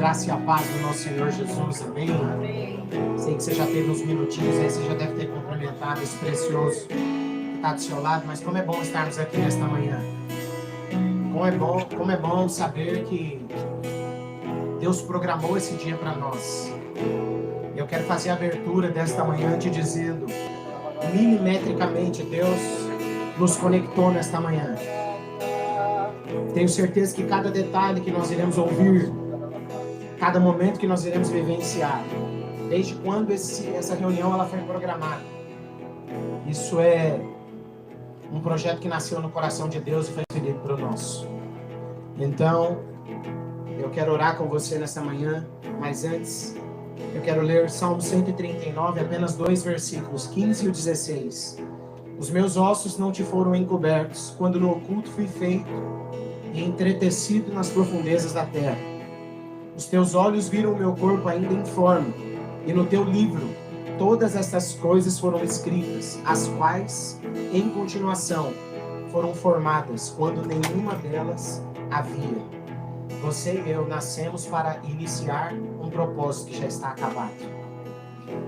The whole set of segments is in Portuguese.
graça e a paz do nosso Senhor Jesus, amém? Sei que você já teve uns minutinhos aí, você já deve ter cumprimentado esse precioso que está do seu lado, mas como é bom estarmos aqui nesta manhã. Como é bom saber que Deus programou esse dia para nós. Eu quero fazer a abertura desta manhã te dizendo, milimetricamente Deus nos conectou nesta manhã. Tenho certeza que cada detalhe que nós iremos ouvir, cada momento que nós iremos vivenciar, desde quando essa reunião ela foi programada, isso é um projeto que nasceu no coração de Deus e foi escolhido para o nosso. Então, eu quero orar com você nessa manhã, mas antes, eu quero ler Salmo 139, apenas 2 versículos, 15 e 16. Os meus ossos não te foram encobertos, quando no oculto fui feito e entretecido nas profundezas da terra. Os teus olhos viram o meu corpo ainda informe, e no teu livro todas estas coisas foram escritas, as quais, em continuação, foram formadas, quando nenhuma delas havia. Você e eu nascemos para iniciar um propósito que já está acabado.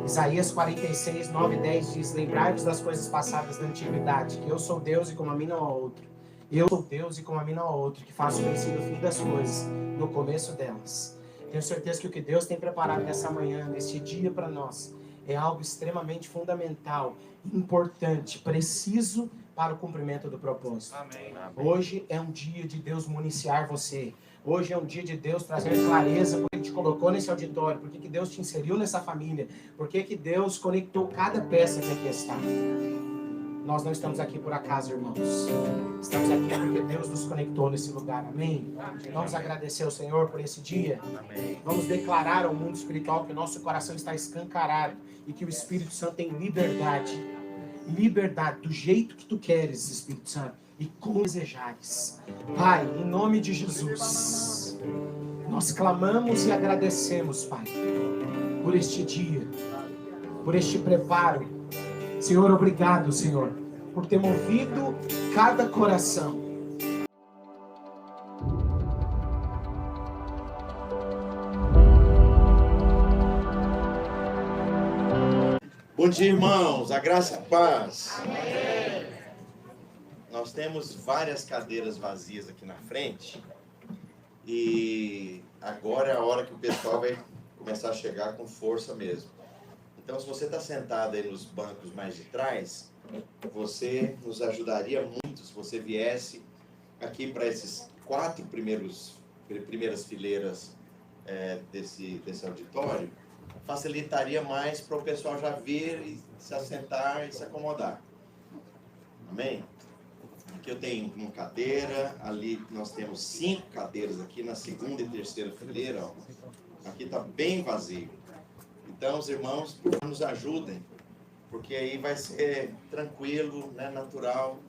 Isaías 46, 9 e 10 diz: lembrai-vos das coisas passadas da antiguidade, que eu sou Deus e como a mim não há outro. Eu sou Deus e como a mim não há outro, que faço conhecido o fim das coisas, no começo delas. Tenho certeza que o que Deus tem preparado nessa manhã, neste dia para nós, é algo extremamente fundamental, importante, preciso para o cumprimento do propósito. Amém. Hoje é um dia de Deus municiar você. Hoje é um dia de Deus trazer clareza, porque Ele te colocou nesse auditório, porque que Deus te inseriu nessa família, porque que Deus conectou cada peça que aqui está. Nós não estamos aqui por acaso, irmãos. Estamos aqui porque Deus nos conectou nesse lugar. Amém? Vamos agradecer ao Senhor por esse dia. Vamos declarar ao mundo espiritual que o nosso coração está escancarado e que o Espírito Santo tem liberdade. Liberdade do jeito que tu queres, Espírito Santo, e como desejares. Pai, em nome de Jesus, nós clamamos e agradecemos, Pai, por este dia, por este preparo. Senhor, obrigado, Senhor, por ter movido cada coração. Bom dia, irmãos, a graça e a paz. Amém. Nós temos várias cadeiras vazias aqui na frente e agora é a hora que o pessoal vai começar a chegar com força mesmo. Então, se você está sentado aí nos bancos mais de trás, você nos ajudaria muito se você viesse aqui para esses 4 primeiras fileiras desse auditório. Facilitaria mais para o pessoal já vir e se assentar e se acomodar. Amém? Aqui eu tenho uma cadeira, ali nós temos 5 cadeiras aqui na segunda e terceira fileira. Ó. Aqui está bem vazio. Então, os irmãos, nos ajudem, porque aí vai ser tranquilo, né, natural,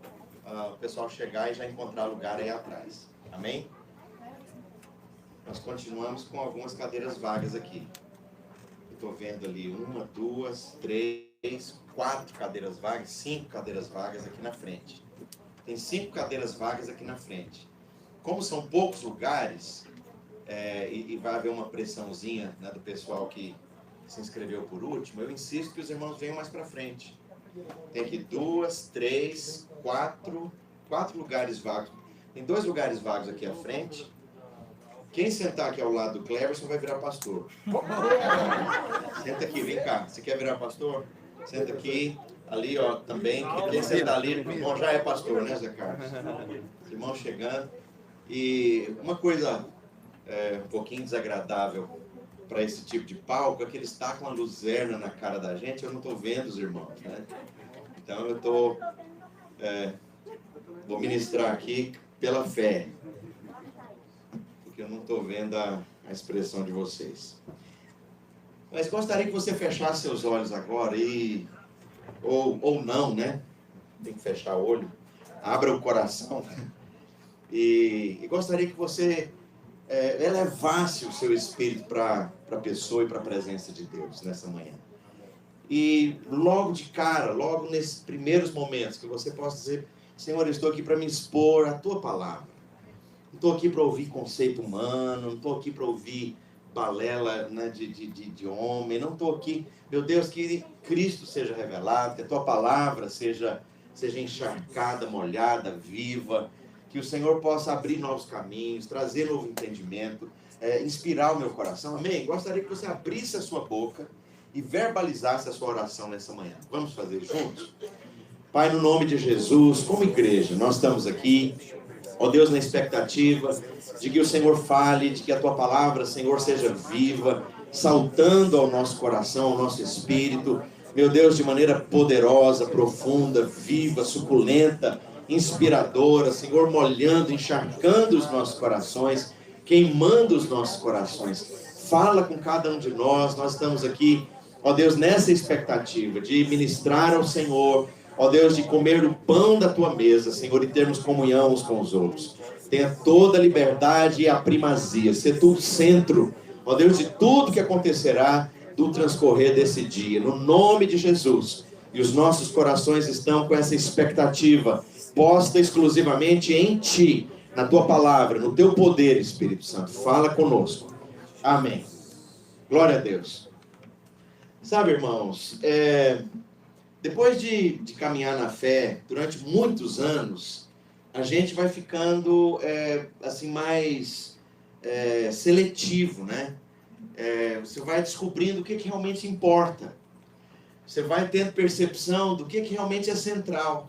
o pessoal chegar e já encontrar lugar aí atrás. Amém? Nós continuamos com algumas cadeiras vagas aqui. Estou vendo ali 1, 2, 3, 4 cadeiras vagas, 5 cadeiras vagas aqui na frente. Tem 5 cadeiras vagas aqui na frente. Como são poucos lugares, e vai haver uma pressãozinha, né, do pessoal que se inscreveu por último, eu insisto que os irmãos venham mais para frente. Tem aqui 2, 3, 4 lugares vagos. Tem 2 lugares vagos aqui à frente. Quem sentar aqui ao lado do Cleverson vai virar pastor. Senta aqui, vem cá. Você quer virar pastor? Senta aqui. Ali, ó, também. Quem sentar ali, bom, já é pastor, né, Zé Carlos? Os irmãos chegando. E uma coisa um pouquinho desagradável para esse tipo de palco é que eles tacam a luzerna na cara da gente. Eu não estou vendo os irmãos, né? Então eu vou ministrar aqui pela fé, porque eu não estou vendo a expressão de vocês. Mas gostaria que você fechasse seus olhos agora ou não, né? Tem que fechar o olho. Abra o coração. E gostaria que você elevasse o seu espírito para a pessoa e para a presença de Deus nessa manhã. E logo de cara, logo nesses primeiros momentos, que você possa dizer: Senhor, eu estou aqui para me expor a Tua palavra. Não estou aqui para ouvir conceito humano, não estou aqui para ouvir balela, né, de homem, não estou aqui, meu Deus, que Cristo seja revelado, que a tua palavra seja encharcada, molhada, viva, que o Senhor possa abrir novos caminhos, trazer novo entendimento, inspirar o meu coração, amém? Gostaria que você abrisse a sua boca e verbalizasse a sua oração nessa manhã. Vamos fazer juntos? Pai, no nome de Jesus, como igreja, nós estamos aqui, ó Deus, na expectativa de que o Senhor fale, de que a tua palavra, Senhor, seja viva, saltando ao nosso coração, ao nosso espírito, meu Deus, de maneira poderosa, profunda, viva, suculenta, inspiradora, Senhor, molhando, encharcando os nossos corações, queimando os nossos corações. Fala com cada um de nós, nós estamos aqui, ó Deus, nessa expectativa de ministrar ao Senhor, ó Deus, de comer o pão da tua mesa, Senhor, e termos comunhão uns com os outros. Tenha toda a liberdade e a primazia, ser tu o centro, ó Deus, de tudo que acontecerá do transcorrer desse dia, no nome de Jesus. E os nossos corações estão com essa expectativa posta exclusivamente em ti, na tua palavra, no teu poder, Espírito Santo. Fala conosco. Amém. Glória a Deus. Sabe, irmãos, depois de caminhar na fé durante muitos anos, a gente vai ficando assim mais seletivo, né? Você vai descobrindo o que realmente importa. Você vai tendo percepção do que realmente é central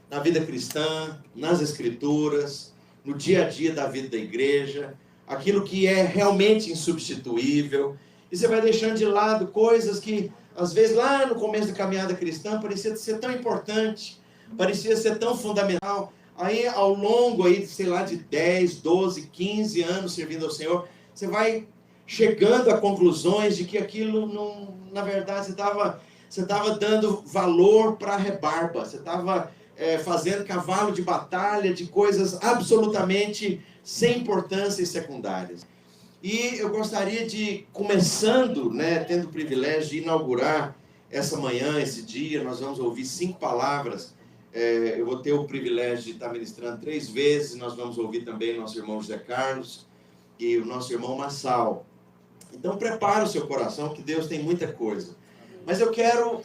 na vida cristã, nas escrituras, no dia a dia da vida da igreja, aquilo que é realmente insubstituível. E você vai deixando de lado coisas que, às vezes, lá no começo da caminhada cristã, parecia ser tão importante, parecia ser tão fundamental. Aí, ao longo, aí, sei lá, de 10, 12, 15 anos servindo ao Senhor, você vai chegando a conclusões de que aquilo, não, na verdade, você estava dando valor para a rebarba, você estava fazendo cavalo de batalha de coisas absolutamente sem importância e secundárias. E eu gostaria de, começando, né, tendo o privilégio de inaugurar essa manhã, esse dia, nós vamos ouvir 5 palavras. Eu vou ter o privilégio de estar ministrando 3 vezes, nós vamos ouvir também o nosso irmão José Carlos e o nosso irmão Massal. Então prepara o seu coração, que Deus tem muita coisa. Mas eu quero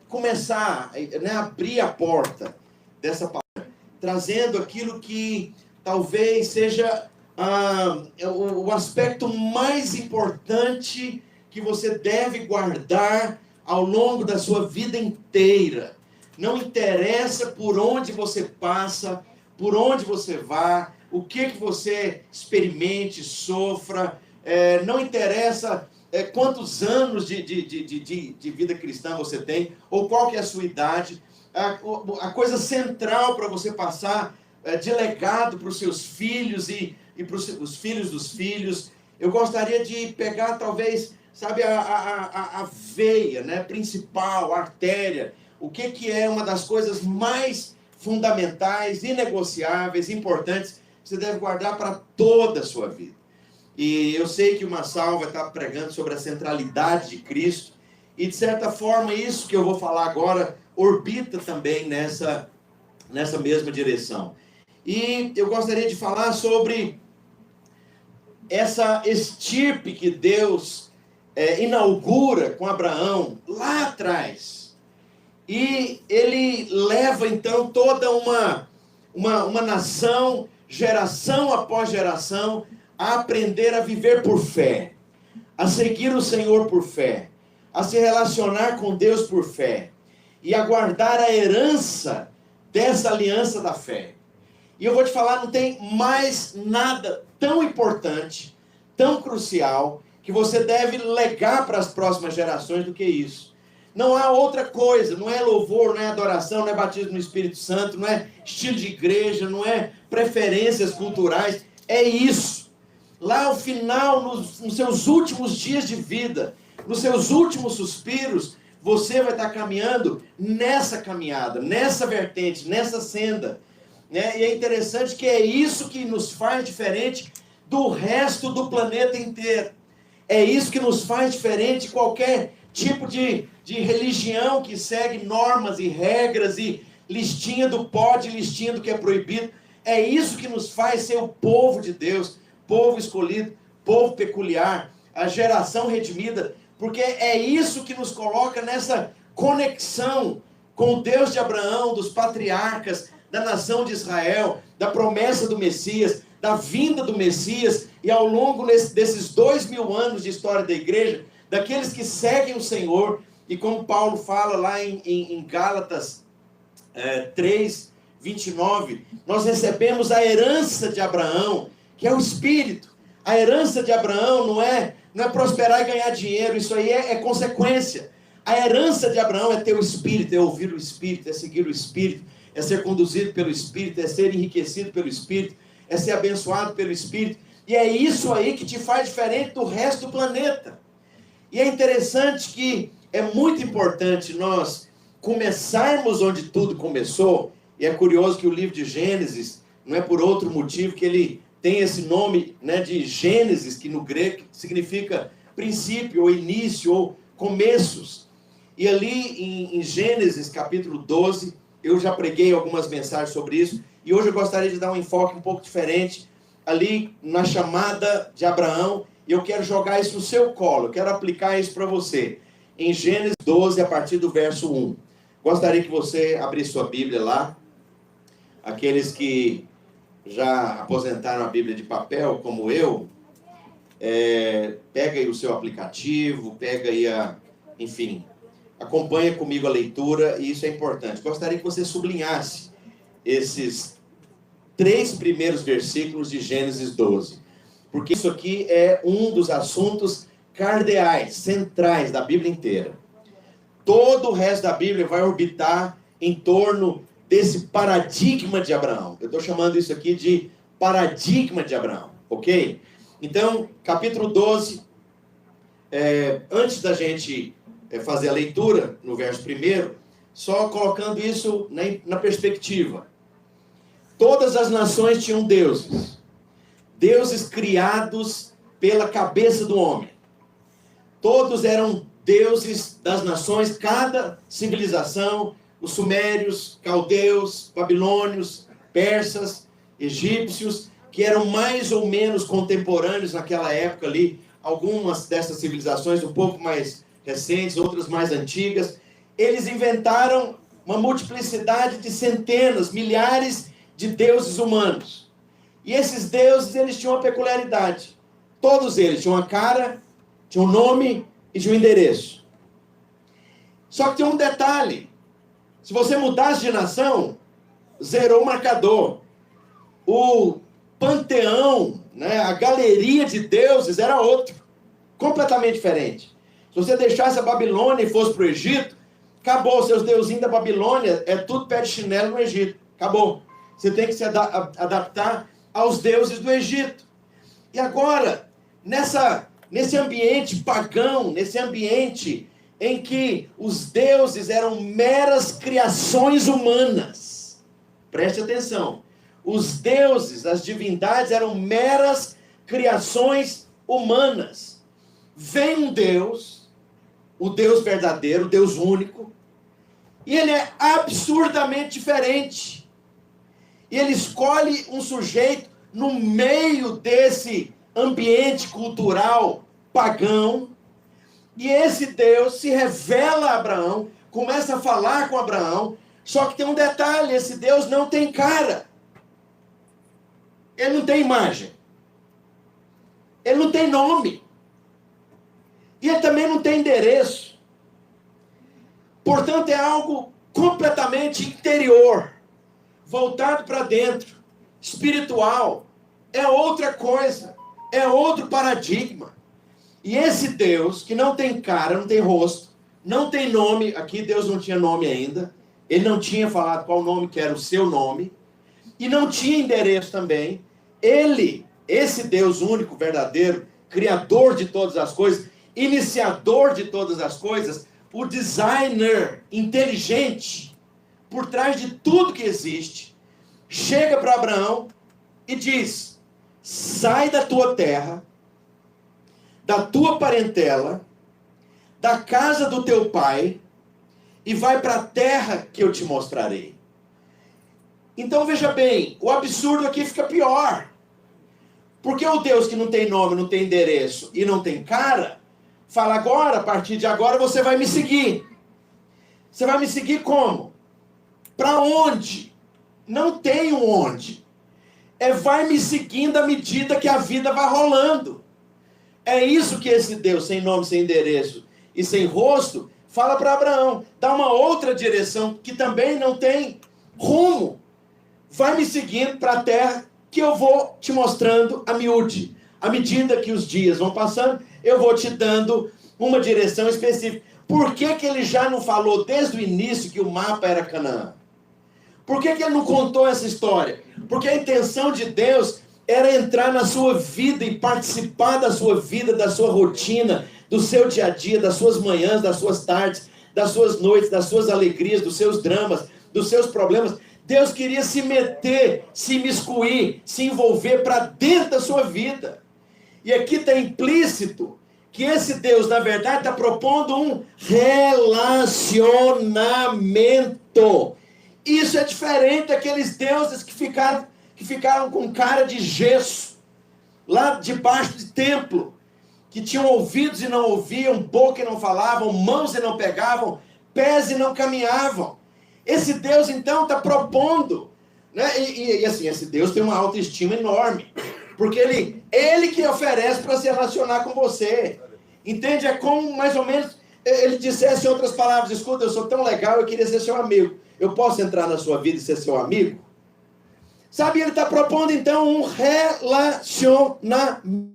começar, né, abrir a porta dessa palavra, trazendo aquilo que talvez seja o aspecto mais importante que você deve guardar ao longo da sua vida inteira. Não interessa por onde você passa, por onde você vá, o que você experimente, sofra, não interessa quantos anos de vida cristã você tem, ou qual que é a sua idade. A coisa central para você passar de legado para os seus filhos e para os filhos dos filhos, eu gostaria de pegar talvez, sabe, a veia, né, principal, a artéria, o que é uma das coisas mais fundamentais, inegociáveis, importantes, que você deve guardar para toda a sua vida. E eu sei que o Massal vai estar pregando sobre a centralidade de Cristo, e de certa forma isso que eu vou falar agora orbita também nessa mesma direção. E eu gostaria de falar sobre essa estirpe que Deus inaugura com Abraão lá atrás. E ele leva então toda uma nação, geração após geração, a aprender a viver por fé, a seguir o Senhor por fé, a se relacionar com Deus por fé e a guardar a herança dessa aliança da fé. E eu vou te falar, não tem mais nada tão importante, tão crucial, que você deve legar para as próximas gerações do que isso. Não há outra coisa, não é louvor, não é adoração, não é batismo no Espírito Santo, não é estilo de igreja, não é preferências culturais, é isso. Lá ao final, nos seus últimos dias de vida, nos seus últimos suspiros, você vai estar caminhando nessa caminhada, nessa vertente, nessa senda, né? E é interessante que é isso que nos faz diferente do resto do planeta inteiro. É isso que nos faz diferente de qualquer tipo de religião que segue normas e regras e listinha do pode, listinha do que é proibido. É isso que nos faz ser o povo de Deus, povo escolhido, povo peculiar, a geração redimida, porque é isso que nos coloca nessa conexão com o Deus de Abraão, dos patriarcas, da nação de Israel, da promessa do Messias, da vinda do Messias, e ao longo desses 2000 anos de história da igreja, daqueles que seguem o Senhor, e como Paulo fala lá em Gálatas 3, 29, nós recebemos a herança de Abraão, que é o Espírito. A herança de Abraão não é prosperar e ganhar dinheiro, isso aí é consequência. A herança de Abraão é ter o Espírito, é ouvir o Espírito, é seguir o Espírito, é ser conduzido pelo Espírito, é ser enriquecido pelo Espírito, é ser abençoado pelo Espírito. E é isso aí que te faz diferente do resto do planeta. E é interessante que é muito importante nós começarmos onde tudo começou. E é curioso que o livro de Gênesis, não é por outro motivo que ele tem esse nome, né, de Gênesis, que no grego significa princípio, ou início, ou começos. E ali em Gênesis capítulo 12, eu já preguei algumas mensagens sobre isso, e hoje eu gostaria de dar um enfoque um pouco diferente, ali na chamada de Abraão, e eu quero jogar isso no seu colo, eu quero aplicar isso para você. Em Gênesis 12, a partir do verso 1. Gostaria que você abrisse sua Bíblia lá. Aqueles que já aposentaram a Bíblia de papel, como eu, pega aí o seu aplicativo, pega aí enfim, acompanha comigo a leitura, e isso é importante. Gostaria que você sublinhasse esses 3 primeiros versículos de Gênesis 12, porque isso aqui é um dos assuntos cardeais, centrais da Bíblia inteira. Todo o resto da Bíblia vai orbitar em torno desse paradigma de Abraão. Eu estou chamando isso aqui de paradigma de Abraão, ok? Então, capítulo 12, antes da gente fazer a leitura, no verso 1, só colocando isso na perspectiva. Todas as nações tinham deuses. Deuses criados pela cabeça do homem. Todos eram deuses das nações, cada civilização, os sumérios, caldeus, babilônios, persas, egípcios, que eram mais ou menos contemporâneos naquela época ali, algumas dessas civilizações um pouco mais recentes, outras mais antigas, eles inventaram uma multiplicidade de centenas, milhares de deuses humanos. E esses deuses, eles tinham uma peculiaridade. Todos eles tinham uma cara, tinham um nome e tinham um endereço. Só que tem um detalhe. Se você mudasse de nação, zerou o marcador. O panteão, né, a galeria de deuses era outro, completamente diferente. Se você deixasse a Babilônia e fosse para o Egito, acabou, seus deusinhos da Babilônia é tudo pé de chinelo no Egito. Acabou. Você tem que se adaptar aos deuses do Egito. E agora, nesse ambiente pagão, nesse ambiente em que os deuses eram meras criações humanas. Preste atenção. Os deuses, as divindades eram meras criações humanas. Vem um Deus, o Deus verdadeiro, o Deus único, e ele é absurdamente diferente. E ele escolhe um sujeito no meio desse ambiente cultural pagão, e esse Deus se revela a Abraão, começa a falar com Abraão, só que tem um detalhe, esse Deus não tem cara. Ele não tem imagem. Ele não tem nome. E ele também não tem endereço. Portanto, é algo completamente interior, voltado para dentro, espiritual. É outra coisa, é outro paradigma. E esse Deus, que não tem cara, não tem rosto, não tem nome, aqui Deus não tinha nome ainda, ele não tinha falado qual nome que era o seu nome, e não tinha endereço também. Ele, esse Deus único, verdadeiro, criador de todas as coisas, iniciador de todas as coisas, o designer inteligente, por trás de tudo que existe, chega para Abraão e diz: sai da tua terra, da tua parentela, da casa do teu pai, e vai para a terra que eu te mostrarei. Então veja bem, o absurdo aqui fica pior. Porque o Deus que não tem nome, não tem endereço e não tem cara, fala agora, a partir de agora você vai me seguir. Você vai me seguir como? Para onde? Não tem um onde. Vai me seguindo à medida que a vida vai rolando. É isso que esse Deus, sem nome, sem endereço e sem rosto, fala para Abraão. Dá uma outra direção que também não tem rumo. Vai me seguindo para a terra que eu vou te mostrando a miúde. À medida que os dias vão passando, eu vou te dando uma direção específica. Por que ele já não falou desde o início que o mapa era Canaã? Por que ele não contou essa história? Porque a intenção de Deus era entrar na sua vida e participar da sua vida, da sua rotina, do seu dia a dia, das suas manhãs, das suas tardes, das suas noites, das suas alegrias, dos seus dramas, dos seus problemas. Deus queria se meter, se imiscuir, se envolver para dentro da sua vida. E aqui está implícito que esse Deus, na verdade, está propondo um relacionamento. Isso é diferente daqueles deuses que ficaram com cara de gesso, lá debaixo do templo, que tinham ouvidos e não ouviam, boca e não falavam, mãos e não pegavam, pés e não caminhavam. Esse Deus, então, está propondo, né? E assim, esse Deus tem uma autoestima enorme, porque ele que oferece para se relacionar com você. Entende? É como, mais ou menos, ele dissesse em outras palavras: escuta, eu sou tão legal, eu queria ser seu amigo. Eu posso entrar na sua vida e ser seu amigo? Sabe, ele está propondo, então, um relacionamento.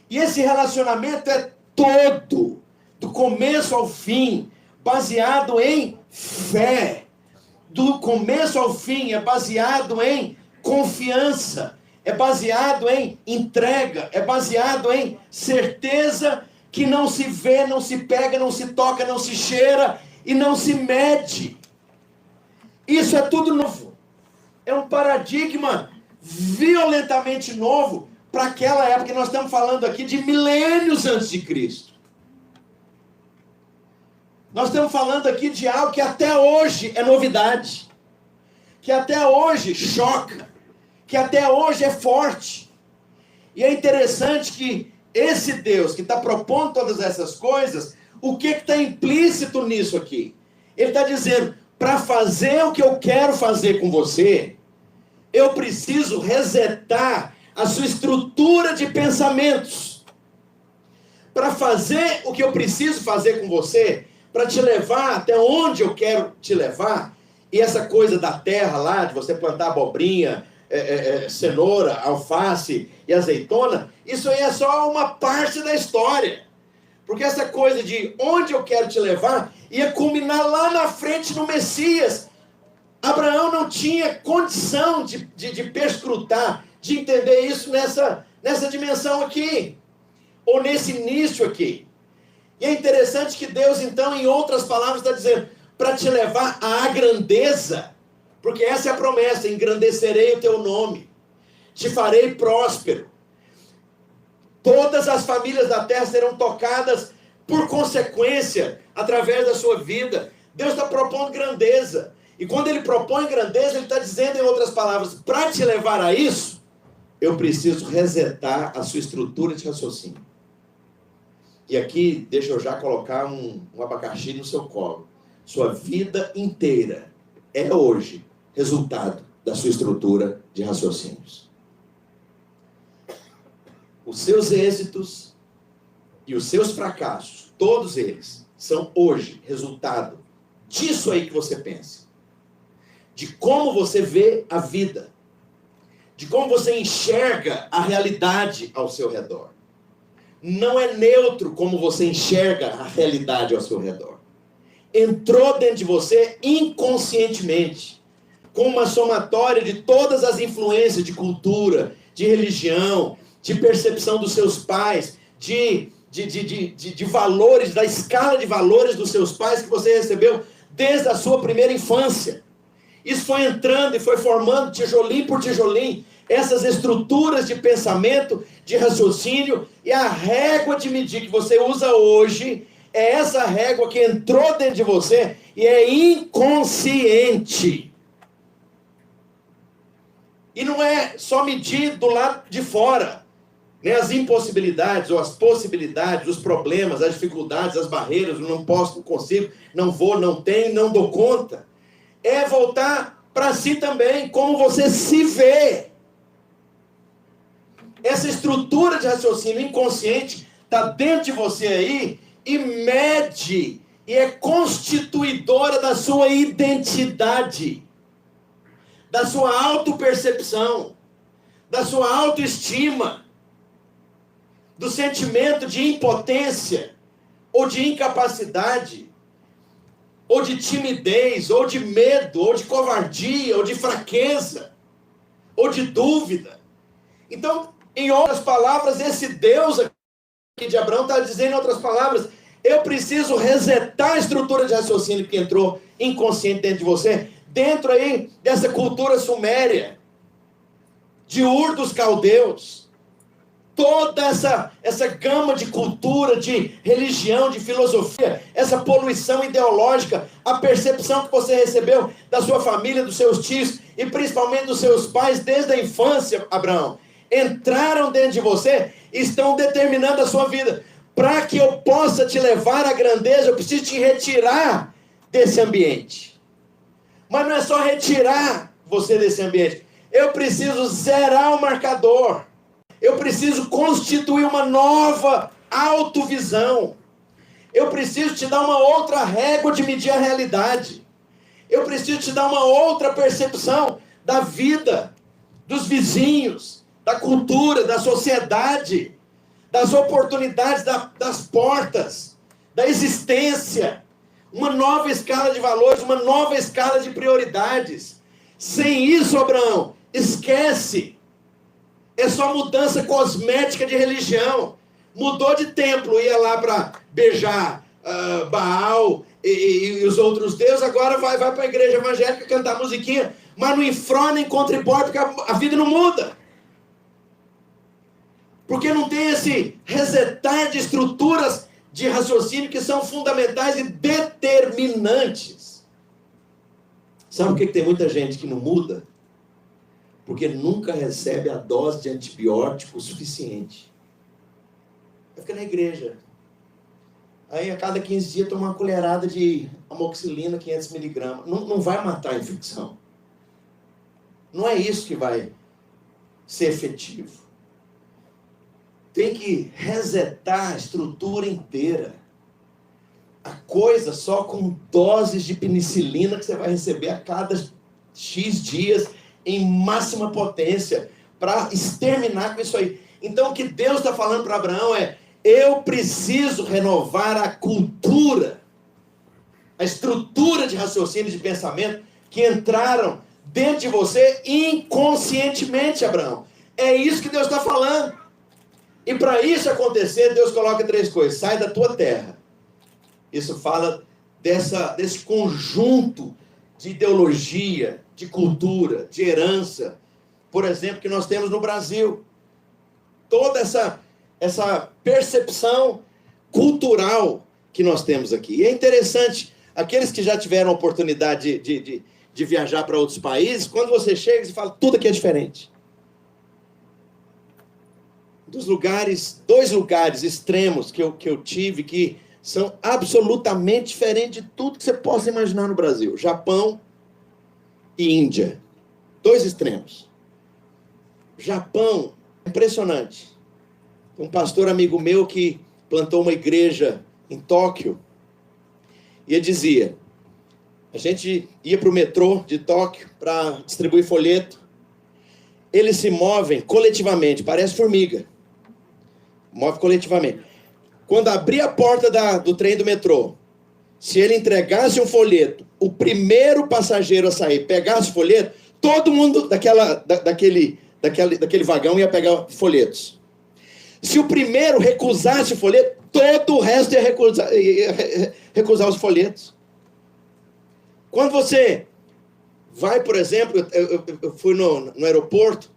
E esse relacionamento é todo, do começo ao fim, baseado em fé. Do começo ao fim é baseado em confiança, é baseado em entrega, é baseado em certeza que não se vê, não se pega, não se toca, não se cheira e não se mede. Isso é tudo novo. É um paradigma violentamente novo para aquela época que nós estamos falando aqui de milênios antes de Cristo. Nós estamos falando aqui de algo que até hoje é novidade, que até hoje choca, que até hoje é forte. E é interessante que esse Deus que está propondo todas essas coisas, o que está implícito nisso aqui? Ele está dizendo: para fazer o que eu quero fazer com você, eu preciso resetar a sua estrutura de pensamentos. Para fazer o que eu preciso fazer com você, para te levar até onde eu quero te levar, e essa coisa da terra lá, de você plantar abobrinha, cenoura, alface e azeitona, isso aí é só uma parte da história. Porque essa coisa de onde eu quero te levar ia culminar lá na frente no Messias. Abraão não tinha condição de perscrutar, de entender isso nessa dimensão aqui, ou nesse início aqui. E é interessante que Deus, então, em outras palavras, está dizendo: para te levar à grandeza, porque essa é a promessa: engrandecerei o teu nome, te farei próspero. Todas as famílias da terra serão tocadas por consequência, através da sua vida. Deus está propondo grandeza. E quando ele propõe grandeza, ele está dizendo, em outras palavras: para te levar a isso, eu preciso resetar a sua estrutura de raciocínio. E aqui, deixa eu já colocar um abacaxi no seu colo. Sua vida inteira é hoje resultado da sua estrutura de raciocínios. Os seus êxitos e os seus fracassos, todos eles, são hoje resultado disso aí que você pensa. De como você vê a vida. De como você enxerga a realidade ao seu redor. Não é neutro como você enxerga a realidade ao seu redor. Entrou dentro de você inconscientemente, com uma somatória de todas as influências de cultura, de religião, de percepção dos seus pais, de valores, da escala de valores dos seus pais que você recebeu desde a sua primeira infância. Isso foi entrando e foi formando tijolinho por tijolinho essas estruturas de pensamento, de raciocínio, e a régua de medir que você usa hoje é essa régua que entrou dentro de você e é inconsciente. E não é só medir do lado de fora, né? As impossibilidades ou as possibilidades, os problemas, as dificuldades, as barreiras, eu não posso, não consigo, não vou, não tenho, não dou conta. É voltar para si também, como você se vê. Essa estrutura de raciocínio inconsciente está dentro de você aí e mede e é constituidora da sua identidade, da sua autopercepção, da sua autoestima, do sentimento de impotência, ou de incapacidade, ou de timidez, ou de medo, ou de covardia, ou de fraqueza, ou de dúvida. Então, em outras palavras, esse Deus aqui de Abraão está dizendo, em outras palavras, eu preciso resetar a estrutura de raciocínio que entrou inconsciente dentro de você, dentro aí dessa cultura suméria, de Ur dos Caldeus, toda essa gama de cultura, de religião, de filosofia, essa poluição ideológica, a percepção que você recebeu da sua família, dos seus tios e principalmente dos seus pais desde a infância, Abraão, entraram dentro de você e estão determinando a sua vida. Para que eu possa te levar à grandeza, eu preciso te retirar desse ambiente. Mas não é só retirar você desse ambiente. Eu preciso zerar o marcador. Eu preciso constituir uma nova autovisão. Eu preciso te dar uma outra régua de medir a realidade. Eu preciso te dar uma outra percepção da vida, dos vizinhos, da cultura, da sociedade, das oportunidades, das portas, da existência. Uma nova escala de valores, uma nova escala de prioridades. Sem isso, Abraão, esquece. É só mudança cosmética de religião. Mudou de templo, ia lá para beijar Baal e os outros deuses, agora vai para a igreja evangélica cantar musiquinha, mas não infrona nem contribui, porque a vida não muda. Porque não tem esse resetar de estruturas de raciocínio que são fundamentais e determinantes. Sabe por que tem muita gente que não muda? Porque nunca recebe a dose de antibiótico suficiente. Vai ficar na igreja. Aí a cada 15 dias toma uma colherada de amoxicilina, 500 miligramas. Não vai matar a infecção. Não é isso que vai ser efetivo. Tem que resetar a estrutura inteira. A coisa só com doses de penicilina que você vai receber a cada X dias em máxima potência para exterminar com isso aí. Então o que Deus está falando para Abraão é: eu preciso renovar a cultura, a estrutura de raciocínio, de pensamento que entraram dentro de você inconscientemente, Abraão. É isso que Deus está falando. E para isso acontecer, Deus coloca 3 coisas. Sai da tua terra. Isso fala desse conjunto de ideologia, de cultura, de herança, por exemplo, que nós temos no Brasil. Toda essa percepção cultural que nós temos aqui. E é interessante, aqueles que já tiveram a oportunidade de viajar para outros países, quando você chega e fala, tudo aqui é diferente. Dos lugares, 2 lugares extremos que eu tive, que são absolutamente diferentes de tudo que você possa imaginar no Brasil. Japão e Índia. 2 extremos. Japão, impressionante. Um pastor amigo meu que plantou uma igreja em Tóquio, e ele dizia, a gente ia para o metrô de Tóquio para distribuir folheto, eles se movem coletivamente, parece formiga. Move coletivamente. Quando abrir a porta do trem do metrô, se ele entregasse um folheto, o primeiro passageiro a sair pegasse o folheto, todo mundo daquele vagão ia pegar folhetos. Se o primeiro recusasse o folheto, todo o resto ia recusar os folhetos. Quando você vai, por exemplo, eu fui no aeroporto,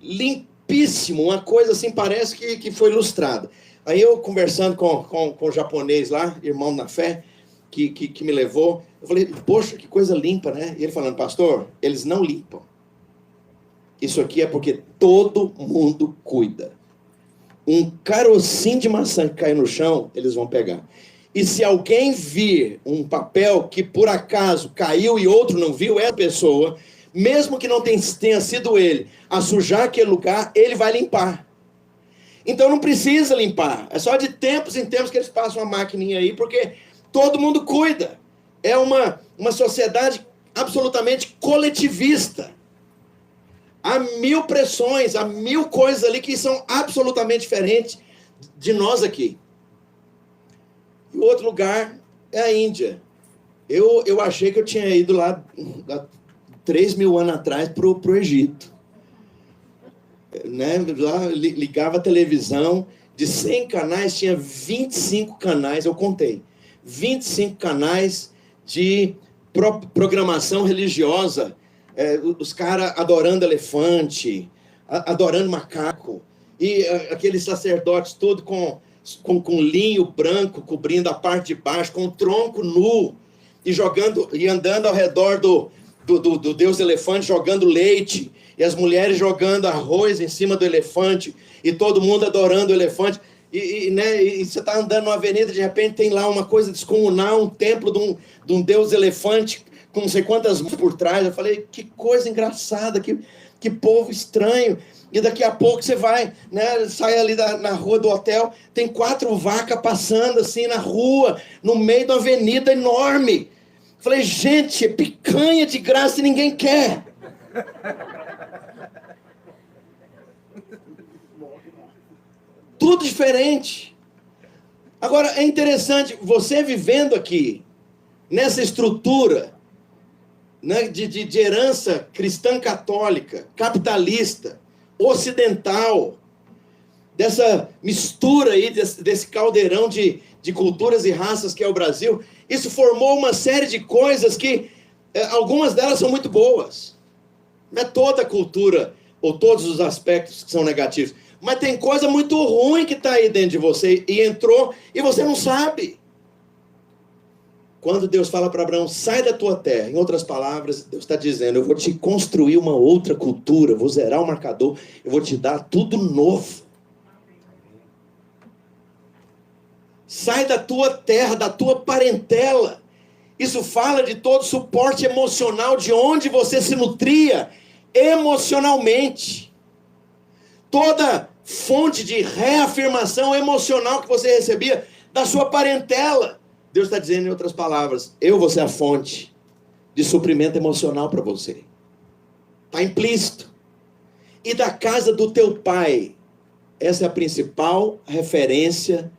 limpíssimo, uma coisa assim, parece que foi ilustrada. Aí eu conversando com o japonês lá, irmão na fé, que me levou, eu falei, poxa, que coisa limpa, né? E ele falando, pastor, eles não limpam. Isso aqui é porque todo mundo cuida. Um carocinho de maçã que cai no chão, eles vão pegar. E se alguém vir um papel que por acaso caiu e outro não viu, é a pessoa, mesmo que não tenha sido ele, a sujar aquele lugar, ele vai limpar. Então não precisa limpar. É só de tempos em tempos que eles passam uma maquininha aí, porque todo mundo cuida. É uma sociedade absolutamente coletivista. Há 1000 pressões, há 1000 coisas ali que são absolutamente diferentes de nós aqui. E o outro lugar é a Índia. Eu achei que eu tinha ido lá 3.000 anos atrás para o Egito. Né? Lá ligava a televisão, de 100 canais tinha 25 canais, eu contei. 25 canais de programação religiosa. Os caras adorando elefante, adorando macaco, e aqueles sacerdotes todos com linho branco cobrindo a parte de baixo, com o tronco nu, e andando ao redor do deus elefante, jogando leite, e as mulheres jogando arroz em cima do elefante, e todo mundo adorando o elefante, e você está andando numa avenida, de repente tem lá uma coisa descomunal, um templo de um deus elefante, com não sei quantas mãos por trás. Eu falei, que coisa engraçada, que povo estranho. E daqui a pouco você vai, né, sai ali na rua do hotel, tem 4 vacas passando assim na rua, no meio de uma avenida enorme. Eu falei, gente, é picanha de graça e ninguém quer. Tudo diferente. Agora, é interessante, você vivendo aqui, nessa estrutura, né, de herança cristã católica, capitalista, ocidental, dessa mistura aí, desse caldeirão de culturas e raças que é o Brasil, isso formou uma série de coisas que, algumas delas são muito boas. Não é toda a cultura, ou todos os aspectos que são negativos, mas tem coisa muito ruim que está aí dentro de você, e entrou, e você não sabe. Quando Deus fala para Abraão, sai da tua terra, em outras palavras, Deus está dizendo, eu vou te construir uma outra cultura, vou zerar o marcador, eu vou te dar tudo novo. Sai da tua terra, da tua parentela. Isso fala de todo o suporte emocional, de onde você se nutria emocionalmente. Toda fonte de reafirmação emocional que você recebia da sua parentela. Deus está dizendo, em outras palavras, eu vou ser a fonte de suprimento emocional para você. Está implícito. E da casa do teu pai. Essa é a principal referência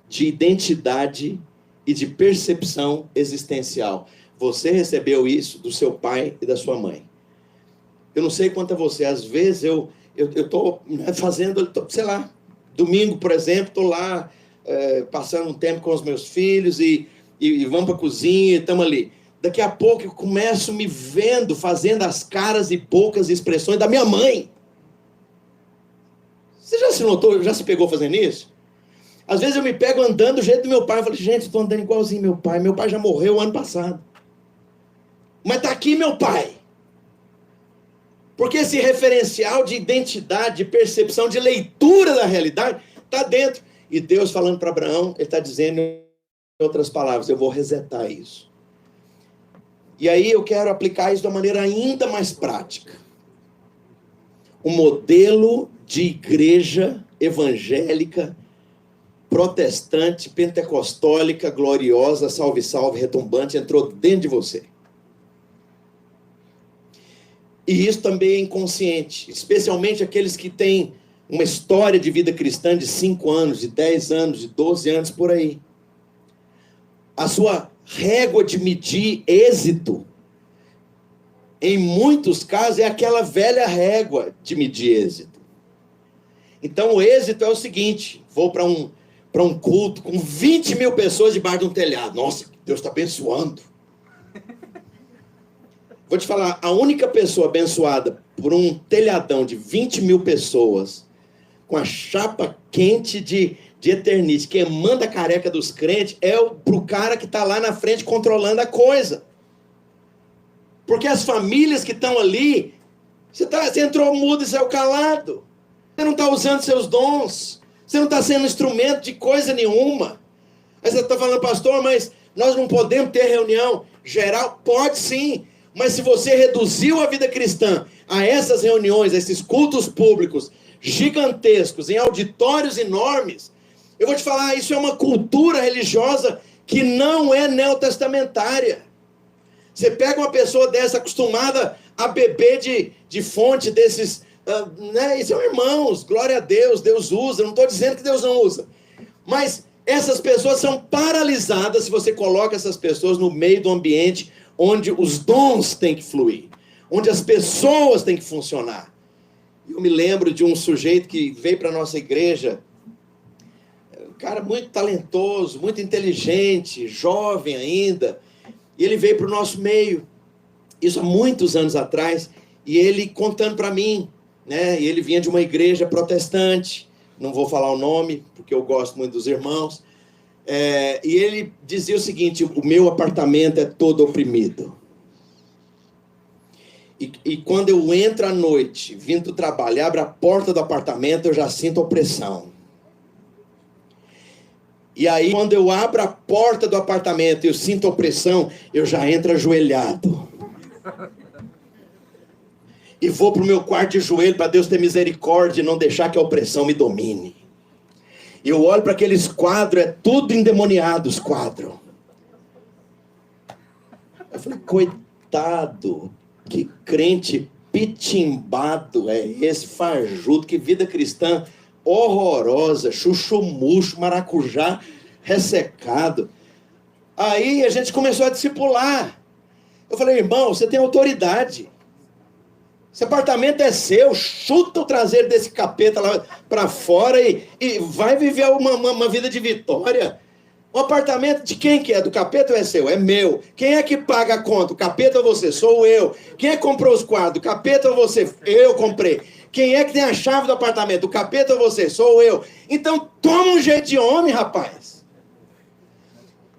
de identidade e de percepção existencial. Você recebeu isso do seu pai e da sua mãe. Eu não sei quanto a você, às vezes eu estou fazendo, sei lá, domingo, por exemplo, estou lá passando um tempo com os meus filhos e vamos para a cozinha e estamos ali. Daqui a pouco eu começo me vendo fazendo as caras e poucas expressões da minha mãe. Você já se notou, já se pegou fazendo isso? Às vezes eu me pego andando do jeito do meu pai. Eu falo, gente, estou andando igualzinho meu pai. Meu pai já morreu ano passado. Mas está aqui meu pai. Porque esse referencial de identidade, de percepção, de leitura da realidade, está dentro. E Deus falando para Abraão, ele está dizendo, em outras palavras, eu vou resetar isso. E aí eu quero aplicar isso de uma maneira ainda mais prática. Um modelo de igreja evangélica, protestante, pentecostólica, gloriosa, salve, salve, retumbante, entrou dentro de você. E isso também é inconsciente, especialmente aqueles que têm uma história de vida cristã de 5 anos, de 10 anos, de 12 anos, por aí. A sua régua de medir êxito, em muitos casos, é aquela velha régua de medir êxito. Então, o êxito é o seguinte, vou para um culto com 20 mil pessoas debaixo de um telhado. Nossa, Deus está abençoando. Vou te falar, a única pessoa abençoada por um telhadão de 20 mil pessoas, com a chapa quente de eternite, queimando a careca dos crentes, é pro cara que está lá na frente controlando a coisa. Porque as famílias que estão ali Você entrou mudo e saiu calado. Você não está usando seus dons. Você não está sendo instrumento de coisa nenhuma. Aí você está falando, pastor, mas nós não podemos ter reunião geral? Pode sim. Mas se você reduziu a vida cristã a essas reuniões, a esses cultos públicos gigantescos, em auditórios enormes, eu vou te falar, isso é uma cultura religiosa que não é neotestamentária. Você pega uma pessoa dessa acostumada a beber de fonte desses, né? E são irmãos, glória a Deus, Deus usa, não estou dizendo que Deus não usa. Mas essas pessoas são paralisadas se você coloca essas pessoas no meio do ambiente onde os dons têm que fluir, onde as pessoas têm que funcionar. Eu me lembro de um sujeito que veio para a nossa igreja, um cara muito talentoso, muito inteligente, jovem ainda, e ele veio para o nosso meio, isso há muitos anos atrás, e ele contando para mim, né? E ele vinha de uma igreja protestante, não vou falar o nome, porque eu gosto muito dos irmãos, e ele dizia o seguinte: o meu apartamento é todo oprimido. E quando eu entro à noite, vindo do trabalho, abro a porta do apartamento, eu já sinto opressão. E aí, quando eu abro a porta do apartamento e eu sinto opressão, eu já entro ajoelhado. E vou para o meu quarto de joelho para Deus ter misericórdia e não deixar que a opressão me domine. E eu olho para aqueles quadros, é tudo endemoniado os quadros. Eu falei, coitado, que crente pitimbado é esse, fajuto, que vida cristã horrorosa, chuchu-murcho, maracujá ressecado. Aí a gente começou a discipular. Eu falei, irmão, você tem autoridade. Esse apartamento é seu, chuta o traseiro desse capeta lá para fora e vai viver uma vida de vitória. O apartamento de quem que é? Do capeta ou é seu? É meu. Quem é que paga a conta? O capeta ou você? Sou eu. Quem é que comprou os quadros? O capeta ou você? Eu comprei. Quem é que tem a chave do apartamento? O capeta ou você? Sou eu. Então toma um jeito de homem, rapaz.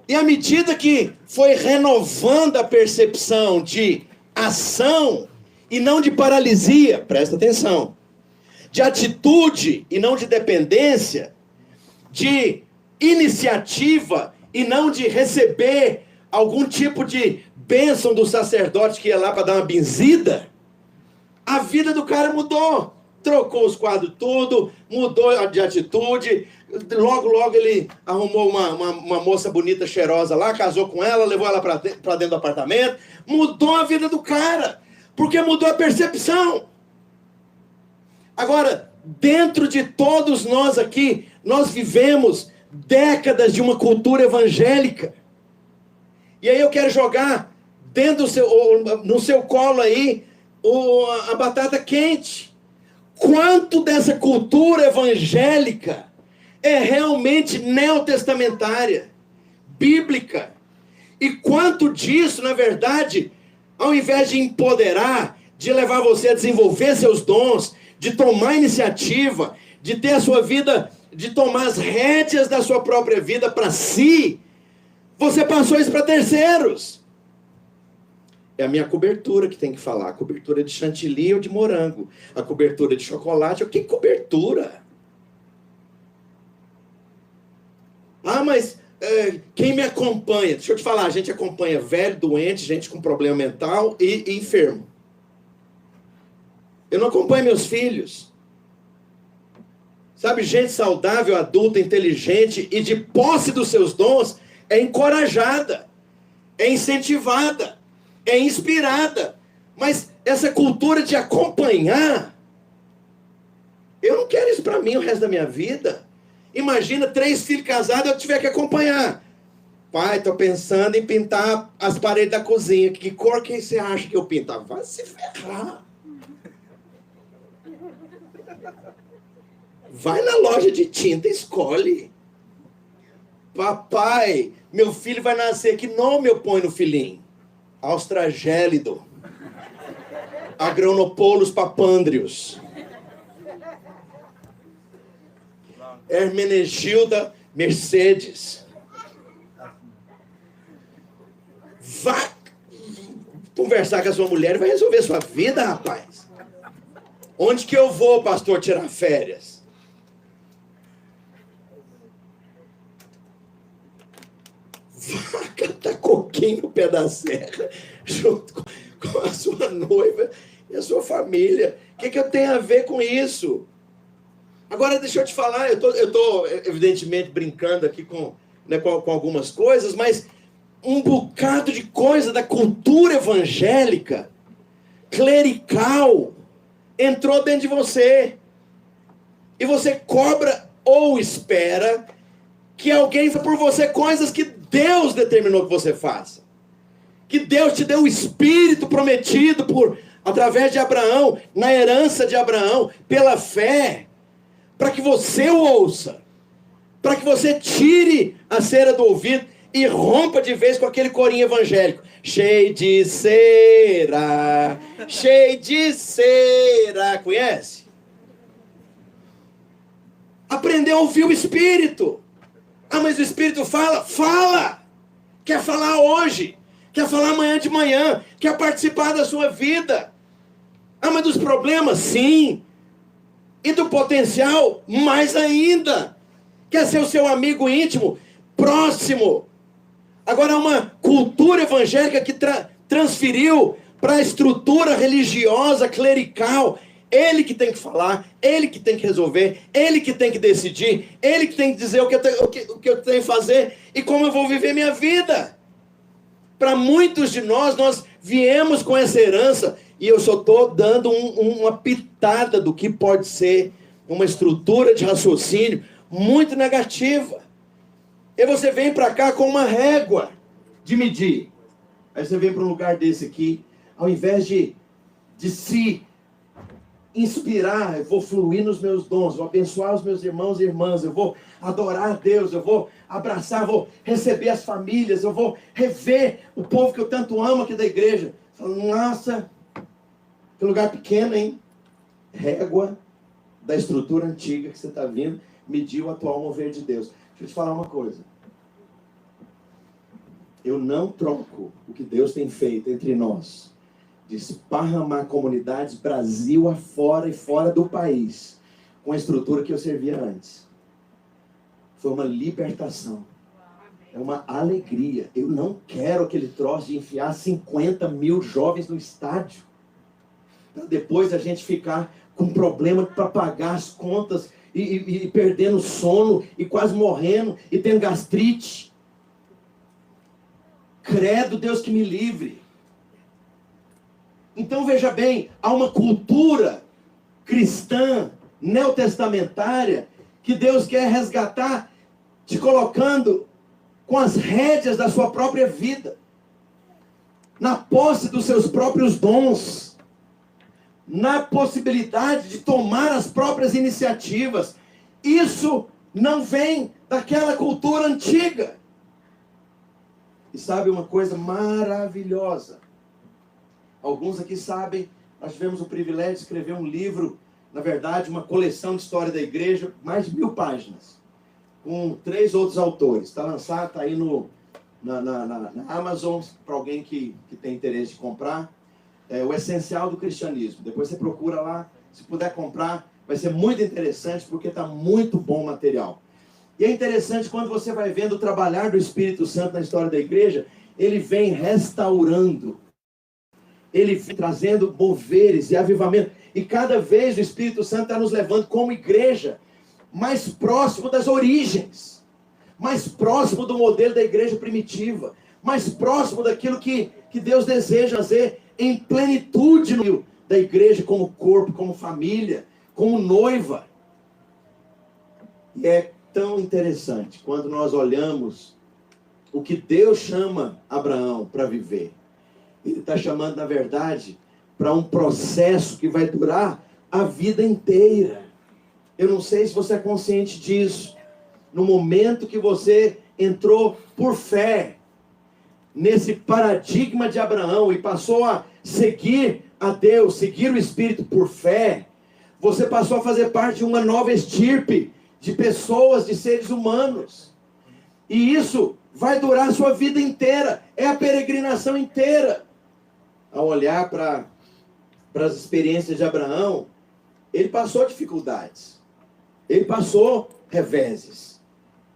E à medida que foi renovando a percepção de ação e não de paralisia, presta atenção, de atitude e não de dependência, de iniciativa e não de receber algum tipo de bênção do sacerdote que ia lá para dar uma benzida, a vida do cara mudou. Trocou os quadros tudo, mudou de atitude. Logo ele arrumou uma moça bonita, cheirosa lá, casou com ela, levou ela para dentro do apartamento. Mudou a vida do cara, porque mudou a percepção. Agora, dentro de todos nós aqui, nós vivemos décadas de uma cultura evangélica. E aí eu quero jogar dentro no seu colo aí a batata quente. Quanto dessa cultura evangélica é realmente neotestamentária, bíblica? E quanto disso, na verdade, ao invés de empoderar, de levar você a desenvolver seus dons, de tomar iniciativa, de ter a sua vida, de tomar as rédeas da sua própria vida para si, você passou isso para terceiros. É a minha cobertura que tem que falar. A cobertura de chantilly ou de morango. A cobertura de chocolate. Que cobertura? Ah, mas quem me acompanha? Deixa eu te falar. A gente acompanha velho, doente, gente com problema mental e enfermo. Eu não acompanho meus filhos. Sabe, gente saudável, adulta, inteligente e de posse dos seus dons é encorajada, é incentivada, é inspirada. Mas essa cultura de acompanhar, eu não quero isso para mim o resto da minha vida. Imagina 3 filhos casados, eu tiver que acompanhar. Pai, tô pensando em pintar as paredes da cozinha. Que cor que você acha que eu pinto? Vai se ferrar. Vai na loja de tinta e escolhe. Papai, meu filho vai nascer. Que nome eu ponho no filhinho? Austragélido. Agronopoulos papandrius. Hermenegilda Mercedes. Vá conversar com a sua mulher e vai resolver sua vida, rapaz. Onde que eu vou, pastor, tirar férias? Vá catar coquinho no pé da serra, junto com a sua noiva e a sua família. O que eu tenho a ver com isso? Agora, deixa eu te falar, eu tô evidentemente brincando aqui com algumas coisas, mas um bocado de coisa da cultura evangélica, clerical, entrou dentro de você. E você cobra ou espera que alguém faça por você coisas que Deus determinou que você faça. Que Deus te deu o Espírito prometido através de Abraão, na herança de Abraão, pela fé, para que você o ouça, para que você tire a cera do ouvido e rompa de vez com aquele corinho evangélico. Cheio de cera, cheio de cera. Conhece? Aprender a ouvir o Espírito. Ah, mas o Espírito fala? Fala! Quer falar hoje, quer falar amanhã de manhã, quer participar da sua vida. Ah, mas dos problemas? Sim. E do potencial? Mais ainda. Quer ser o seu amigo íntimo? Próximo. Agora, uma cultura evangélica que transferiu para a estrutura religiosa, clerical. Ele que tem que falar, ele que tem que resolver, ele que tem que decidir, ele que tem que dizer o que eu tenho que fazer e como eu vou viver minha vida. Para muitos de nós viemos com essa herança e eu só estou dando uma pitada do que pode ser uma estrutura de raciocínio muito negativa. E você vem para cá com uma régua de medir. Aí você vem para um lugar desse aqui, ao invés de se inspirar, eu vou fluir nos meus dons, vou abençoar os meus irmãos e irmãs, eu vou adorar a Deus, eu vou abraçar, vou receber as famílias, eu vou rever o povo que eu tanto amo aqui da igreja. Falo, nossa, que lugar pequeno, hein? Régua da estrutura antiga que você está vindo, medir o atual mover de Deus. Deixa eu te falar uma coisa. Eu não troco o que Deus tem feito entre nós, de esparramar comunidades Brasil afora e fora do país, com a estrutura que eu servia antes. Foi uma libertação. É uma alegria. Eu não quero aquele troço de enfiar 50 mil jovens no estádio, para depois a gente ficar com problema para pagar as contas e perdendo sono e quase morrendo e tendo gastrite. Credo, Deus que me livre. Então veja bem, há uma cultura cristã, neotestamentária, que Deus quer resgatar, te colocando com as rédeas da sua própria vida, na posse dos seus próprios dons, na possibilidade de tomar as próprias iniciativas. Isso não vem daquela cultura antiga. E sabe uma coisa maravilhosa? Alguns aqui sabem, nós tivemos o privilégio de escrever um livro, na verdade, uma coleção de história da igreja, mais de 1000 páginas, com 3 outros autores. Está lançado, está aí na Amazon, para alguém que tem interesse de comprar. É o Essencial do Cristianismo. Depois você procura lá, se puder comprar, vai ser muito interessante, porque está muito bom o material. E é interessante quando você vai vendo o trabalhar do Espírito Santo na história da igreja, ele vem restaurando, ele vem trazendo moveres e avivamento. E cada vez o Espírito Santo está nos levando como igreja mais próximo das origens, mais próximo do modelo da igreja primitiva, mais próximo daquilo que Deus deseja fazer em plenitude da igreja como corpo, como família, como noiva. E é tão interessante quando nós olhamos o que Deus chama Abraão para viver. Ele está chamando, na verdade, para um processo que vai durar a vida inteira. Eu não sei se você é consciente disso. No momento que você entrou por fé nesse paradigma de Abraão e passou a seguir a Deus, seguir o Espírito por fé, você passou a fazer parte de uma nova estirpe de pessoas, de seres humanos. E isso vai durar a sua vida inteira. É a peregrinação inteira. Ao olhar para as experiências de Abraão, ele passou dificuldades, ele passou reveses,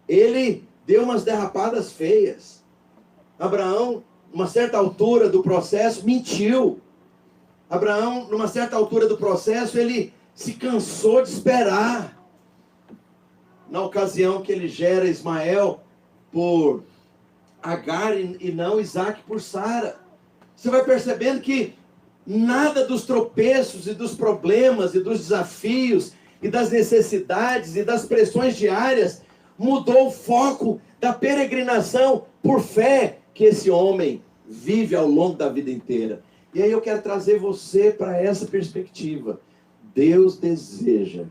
ele deu umas derrapadas feias. Abraão, numa certa altura do processo, mentiu. Abraão, numa certa altura do processo, ele se cansou de esperar. Na ocasião que ele gera Ismael por Agar e não Isaac por Sara. Você vai percebendo que nada dos tropeços e dos problemas e dos desafios e das necessidades e das pressões diárias mudou o foco da peregrinação por fé que esse homem vive ao longo da vida inteira. E aí eu quero trazer você para essa perspectiva. Deus deseja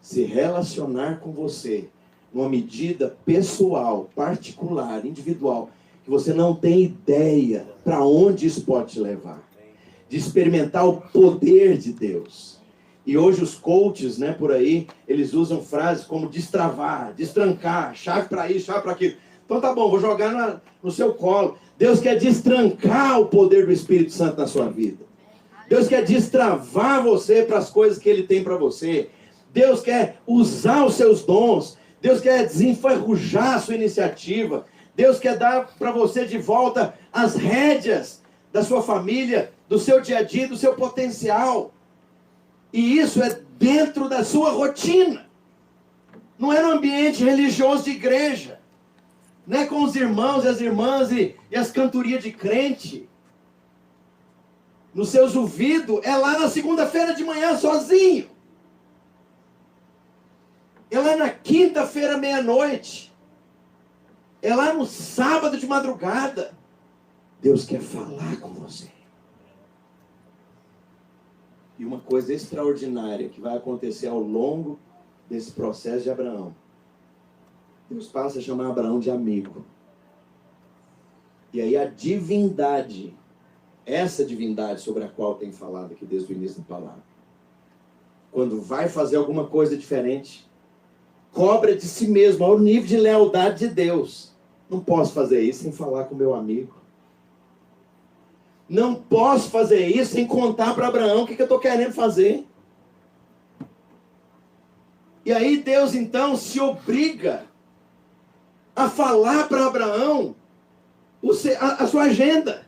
se relacionar com você numa medida pessoal, particular, individual, que você não tem ideia para onde isso pode te levar. De experimentar o poder de Deus. E hoje os coaches, né, por aí, eles usam frases como destravar, destrancar, chave para isso, chave para aquilo. Então tá bom, vou jogar no seu colo. Deus quer destrancar o poder do Espírito Santo na sua vida. Deus quer destravar você para as coisas que Ele tem para você. Deus quer usar os seus dons. Deus quer desenferrujar a sua iniciativa. Deus quer dar para você de volta as rédeas da sua família, do seu dia a dia, do seu potencial. E isso é dentro da sua rotina. Não é no ambiente religioso de igreja. Não é com os irmãos e as irmãs e as cantorias de crente. Nos seus ouvidos, é lá na segunda-feira de manhã, sozinho. É lá na quinta-feira, meia-noite. É lá no sábado de madrugada. Deus quer falar com você. E uma coisa extraordinária que vai acontecer ao longo desse processo de Abraão. Deus passa a chamar Abraão de amigo. E aí a divindade, essa divindade sobre a qual tem falado aqui desde o início da palavra, quando vai fazer alguma coisa diferente, cobra de si mesmo ao nível de lealdade de Deus. Não posso fazer isso sem falar com meu amigo. Não posso fazer isso sem contar para Abraão o que eu estou querendo fazer. E aí Deus então se obriga a falar para Abraão a sua agenda.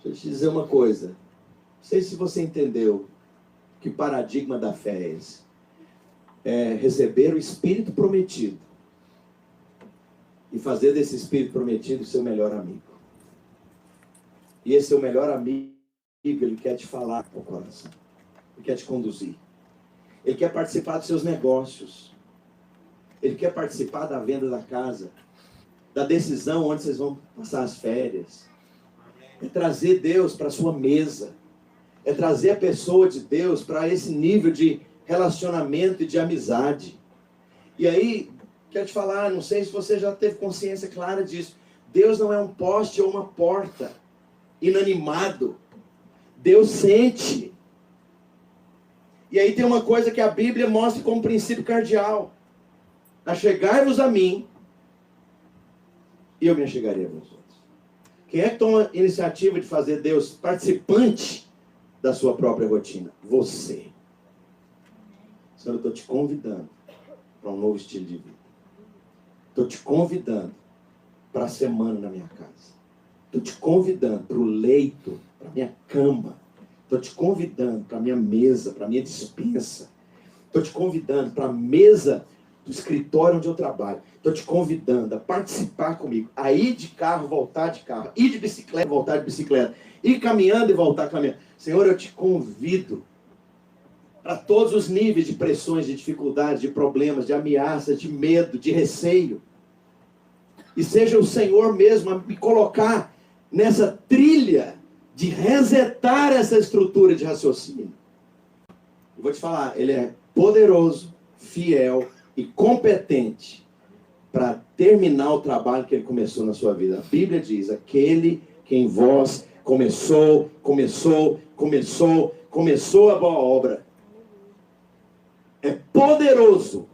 Deixa eu te dizer uma coisa. Não sei se você entendeu que paradigma da fé é esse. É receber o Espírito prometido e fazer desse Espírito prometido o seu melhor amigo. E esse seu melhor amigo, ele quer te falar com o coração. Ele quer te conduzir. Ele quer participar dos seus negócios. Ele quer participar da venda da casa, da decisão onde vocês vão passar as férias. É trazer Deus para a sua mesa. É trazer a pessoa de Deus para esse nível de relacionamento e de amizade. E aí, quero te falar, não sei se você já teve consciência clara disso. Deus não é um poste ou uma porta inanimado. Deus sente. E aí tem uma coisa que a Bíblia mostra como princípio cardeal. Achegai-vos a mim, e eu me achegarei a vós outros. Quem é que toma a iniciativa de fazer Deus participante da sua própria rotina? Você. Senhor, eu estou te convidando para um novo estilo de vida. Estou te convidando para a semana na minha casa. Estou te convidando para o leito, para a minha cama. Estou te convidando para a minha mesa, para a minha despensa. Estou te convidando para a mesa do escritório onde eu trabalho. Estou te convidando a participar comigo. A ir de carro, voltar de carro. Ir de bicicleta, voltar de bicicleta. Ir caminhando e voltar caminhando. Senhor, eu te convido para todos os níveis de pressões, de dificuldades, de problemas, de ameaças, de medo, de receio. E seja o Senhor mesmo a me colocar nessa trilha de resetar essa estrutura de raciocínio. Eu vou te falar, Ele é poderoso, fiel e competente para terminar o trabalho que Ele começou na sua vida. A Bíblia diz, aquele que em vós começou a boa obra, é poderoso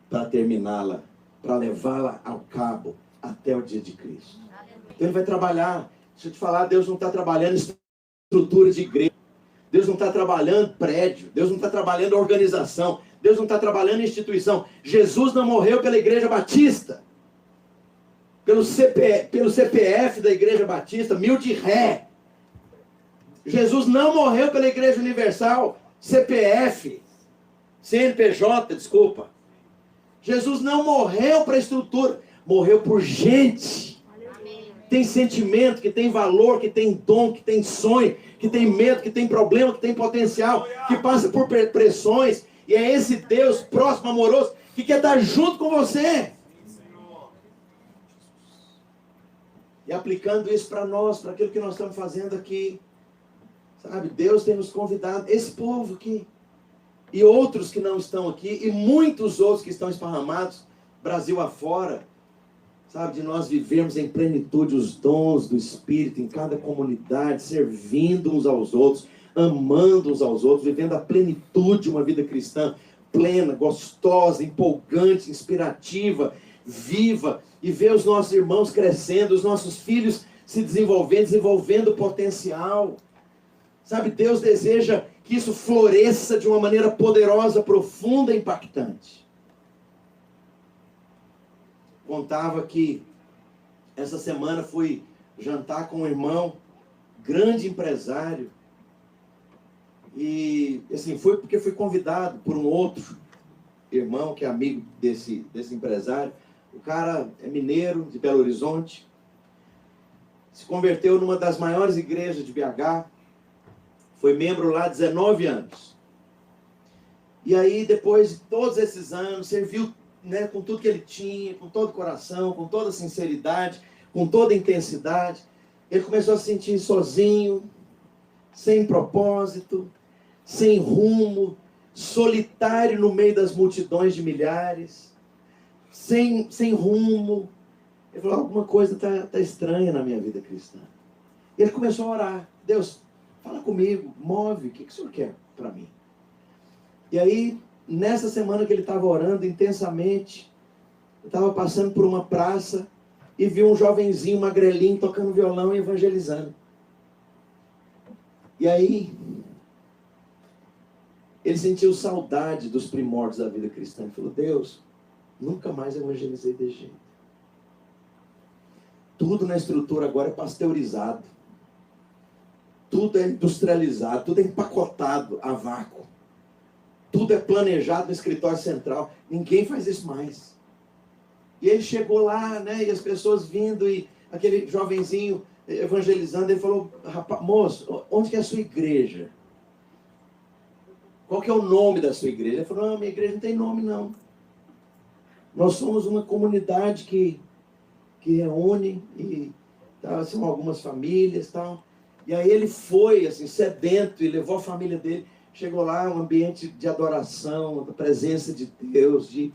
para terminá-la, para levá-la ao cabo até o dia de Cristo. Então Ele vai trabalhar. Deixa eu te falar, Deus não está trabalhando em estrutura de igreja. Deus não está trabalhando prédio, Deus não está trabalhando organização, Deus não está trabalhando instituição. Jesus não morreu pela Igreja Batista, pelo CPF da Igreja Batista, mil de ré. Jesus não morreu pela Igreja Universal, CPF, CNPJ, desculpa. Jesus não morreu para estrutura, morreu por gente. Tem sentimento, que tem valor, que tem dom, que tem sonho, que tem medo, que tem problema, que tem potencial, que passa por pressões. E é esse Deus próximo, amoroso, que quer estar junto com você. E aplicando isso para nós, para aquilo que nós estamos fazendo aqui. Sabe, Deus tem nos convidado, esse povo aqui, e outros que não estão aqui, e muitos outros que estão esparramados, Brasil afora, sabe, de nós vivermos em plenitude os dons do Espírito em cada comunidade, servindo uns aos outros, amando uns aos outros, vivendo a plenitude de uma vida cristã, plena, gostosa, empolgante, inspirativa, viva, e ver os nossos irmãos crescendo, os nossos filhos se desenvolvendo potencial. Sabe, Deus deseja que isso floresça de uma maneira poderosa, profunda e impactante. Contava que essa semana fui jantar com um irmão, grande empresário, e assim, foi porque fui convidado por um outro irmão que é amigo desse empresário. O cara é mineiro, de Belo Horizonte, se converteu numa das maiores igrejas de BH, foi membro lá há 19 anos. E aí, depois de todos esses anos, serviu, né, com tudo que ele tinha, com todo o coração, com toda a sinceridade, com toda a intensidade. Ele começou a se sentir sozinho, sem propósito, sem rumo, solitário no meio das multidões de milhares, sem rumo. Ele falou, alguma coisa tá estranha na minha vida cristã. E ele começou a orar. Deus, fala comigo, move, o que o Senhor quer para mim? E aí, nessa semana que ele estava orando intensamente, eu estava passando por uma praça e vi um jovenzinho magrelinho tocando violão e evangelizando. E aí, ele sentiu saudade dos primórdios da vida cristã. Ele falou, Deus, nunca mais evangelizei desse jeito. Tudo na estrutura agora é pasteurizado. Tudo é industrializado, tudo é empacotado a vácuo. Tudo é planejado no escritório central. Ninguém faz isso mais. E ele chegou lá, né, e as pessoas vindo, e aquele jovenzinho evangelizando, ele falou, rapaz, moço, onde que é a sua igreja? Qual que é o nome da sua igreja? Ele falou, não, minha igreja não tem nome, não. Nós somos uma comunidade que reúne, e tá, são algumas famílias e tal. E aí ele foi, assim, sedento, e levou a família dele. Chegou lá, um ambiente de adoração, da presença de Deus, de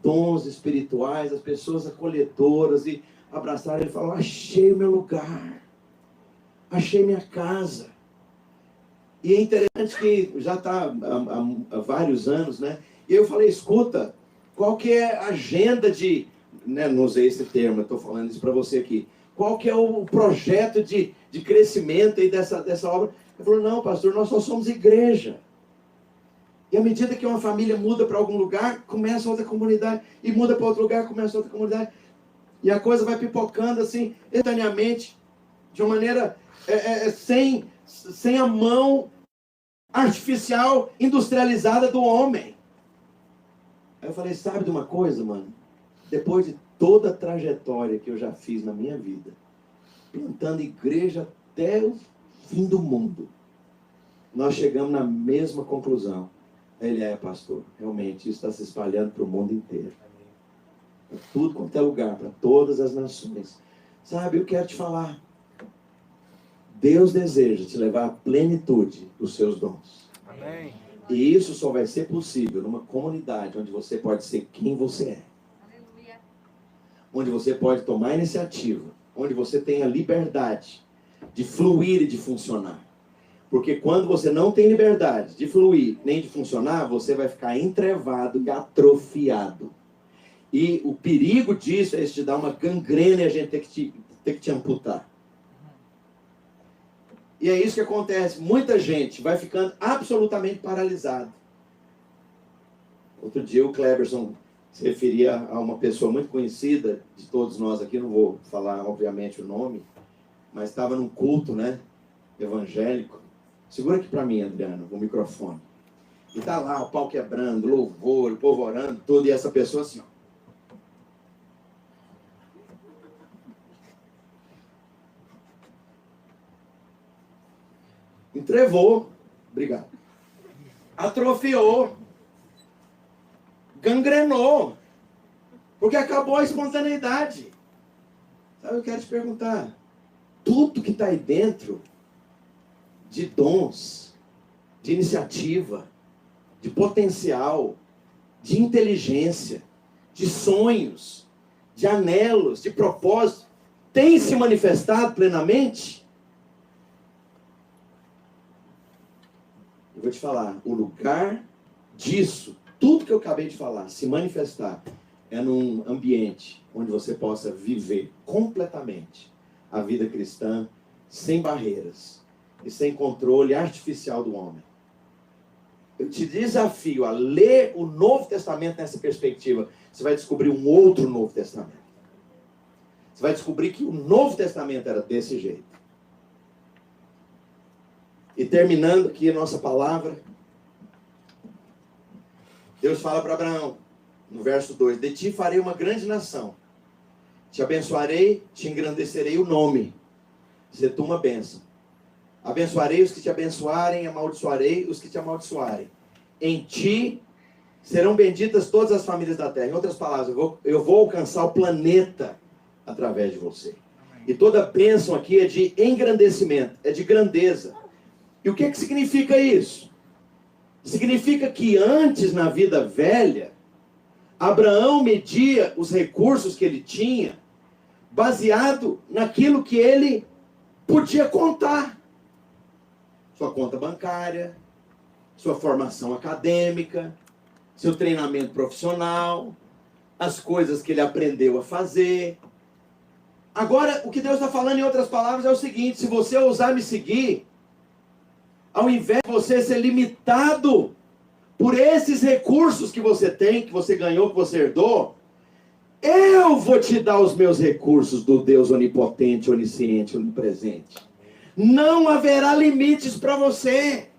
dons espirituais, as pessoas acolhedoras, e abraçaram. Ele falou, achei o meu lugar, achei minha casa. E é interessante que já está há vários anos, né? E eu falei, escuta, qual que é a agenda de... Né, não usei esse termo, eu estou falando isso para você aqui. Qual que é o projeto de crescimento aí dessa obra? Ele falou, não, pastor, nós só somos igreja. E à medida que uma família muda para algum lugar, começa outra comunidade. E muda para outro lugar, começa outra comunidade. E a coisa vai pipocando assim, espontaneamente, de uma maneira sem a mão artificial, industrializada do homem. Aí eu falei, sabe de uma coisa, mano? Depois de toda a trajetória que eu já fiz na minha vida, plantando igreja até o fim do mundo, nós chegamos na mesma conclusão. Ele pastor, realmente isso está se espalhando para o mundo inteiro. Para tudo quanto é lugar, para todas as nações. Sabe, eu quero te falar. Deus deseja te levar à plenitude dos seus dons. Amém. E isso só vai ser possível numa comunidade onde você pode ser quem você é. Aleluia. Onde você pode tomar iniciativa. Onde você tem a liberdade de fluir e de funcionar. Porque quando você não tem liberdade de fluir nem de funcionar, você vai ficar entrevado e atrofiado. E o perigo disso é te dar uma gangrena e a gente ter que te amputar. E é isso que acontece. Muita gente vai ficando absolutamente paralisada. Outro dia o Cleberson se referia a uma pessoa muito conhecida de todos nós aqui, não vou falar obviamente o nome, mas estava num culto, né, evangélico. Segura aqui para mim, Adriano, o microfone. E tá lá o pau quebrando, louvor, o povo orando, tudo, e essa pessoa assim, ó. Entrevou, obrigado. Atrofiou. Gangrenou. Porque acabou a espontaneidade. Sabe, eu quero te perguntar. Tudo que está aí dentro de dons, de iniciativa, de potencial, de inteligência, de sonhos, de anelos, de propósito, tem se manifestado plenamente? Eu vou te falar, o lugar disso, tudo que eu acabei de falar, se manifestar, é num ambiente onde você possa viver completamente a vida cristã, sem barreiras e sem controle artificial do homem. Eu te desafio a ler o Novo Testamento nessa perspectiva. Você vai descobrir um outro Novo Testamento. Você vai descobrir que o Novo Testamento era desse jeito. E terminando aqui a nossa palavra, Deus fala para Abraão, no verso 2, de ti farei uma grande nação, te abençoarei, te engrandecerei o nome, se tu uma bênção. Abençoarei os que te abençoarem, amaldiçoarei os que te amaldiçoarem. Em ti serão benditas todas as famílias da terra. Em outras palavras, eu vou alcançar o planeta através de você. E toda bênção aqui é de engrandecimento, é de grandeza. E o que significa isso? Significa que antes, na vida velha, Abraão media os recursos que ele tinha baseado naquilo que ele podia contar. Sua conta bancária, sua formação acadêmica, seu treinamento profissional, as coisas que ele aprendeu a fazer. Agora, o que Deus está falando em outras palavras é o seguinte: se você ousar me seguir, ao invés de você ser limitado por esses recursos que você tem, que você ganhou, que você herdou, eu vou te dar os meus recursos do Deus onipotente, onisciente, onipresente. Não haverá limites para você.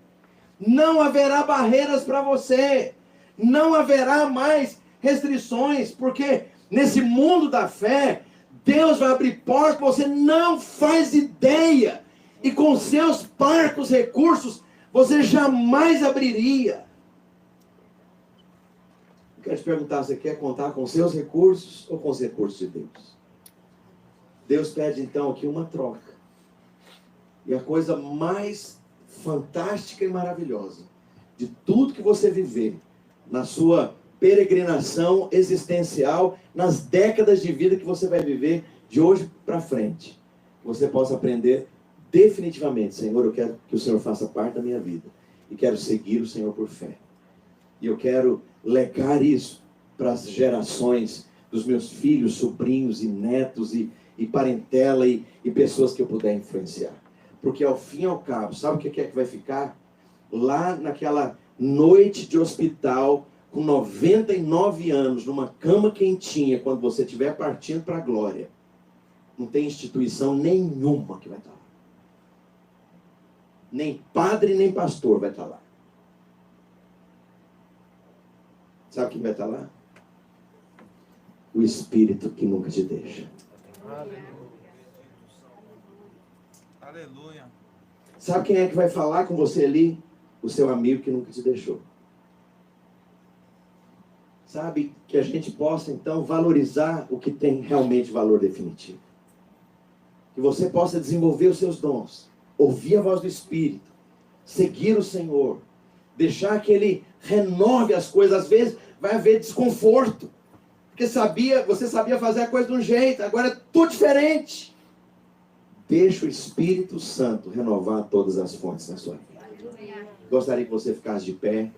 Não haverá barreiras para você. Não haverá mais restrições, porque nesse mundo da fé, Deus vai abrir portas que você não faz ideia. E com seus parcos recursos, você jamais abriria. Eu quero te perguntar, você quer contar com seus recursos ou com os recursos de Deus? Deus pede então aqui uma troca. E a coisa mais fantástica e maravilhosa de tudo que você viver na sua peregrinação existencial, nas décadas de vida que você vai viver de hoje para frente, que você possa aprender definitivamente: Senhor, eu quero que o Senhor faça parte da minha vida e quero seguir o Senhor por fé. E eu quero legar isso para as gerações dos meus filhos, sobrinhos e netos e parentela e pessoas que eu puder influenciar. Porque ao fim e ao cabo, sabe o que é que vai ficar? Lá naquela noite de hospital, com 99 anos, numa cama quentinha, quando você estiver partindo para a glória, não tem instituição nenhuma que vai estar lá. Nem padre, nem pastor vai estar lá. Sabe quem vai estar lá? O Espírito que nunca te deixa. Aleluia. Sabe quem é que vai falar com você ali? O seu amigo que nunca te deixou. Sabe, que a gente possa então valorizar o que tem realmente valor definitivo. Que você possa desenvolver os seus dons, ouvir a voz do Espírito, seguir o Senhor, deixar que Ele renove as coisas. Às vezes vai haver desconforto, porque você sabia fazer a coisa de um jeito, agora é tudo diferente. Deixa o Espírito Santo renovar todas as fontes na sua vida. Gostaria que você ficasse de pé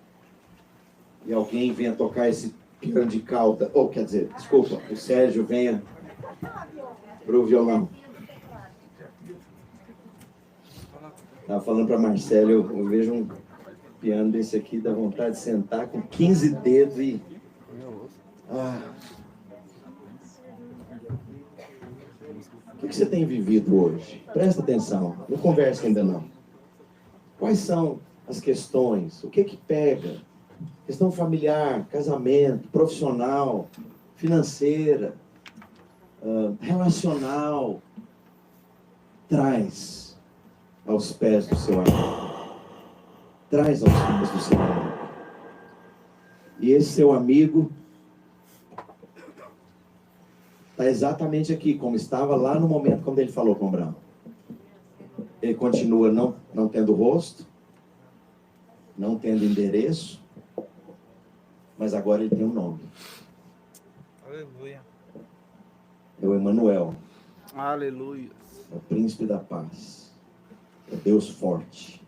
e alguém venha tocar esse piano de cauda, ou quer dizer, desculpa, o Sérgio venha para o violão. Estava falando para Marcelo, eu vejo um piano desse aqui, dá vontade de sentar com 15 dedos e... O que você tem vivido hoje? Presta atenção, não conversa ainda não. Quais são as questões? O que pega? Questão familiar, casamento, profissional, financeira, relacional. Traz aos pés do seu amigo. Traz aos pés do seu amigo. E esse seu amigo está exatamente aqui, como estava lá no momento quando ele falou com Abraão. Ele continua não tendo rosto, não tendo endereço, mas agora ele tem um nome. Aleluia. É o Emanuel. Aleluia. É o príncipe da paz. É Deus forte.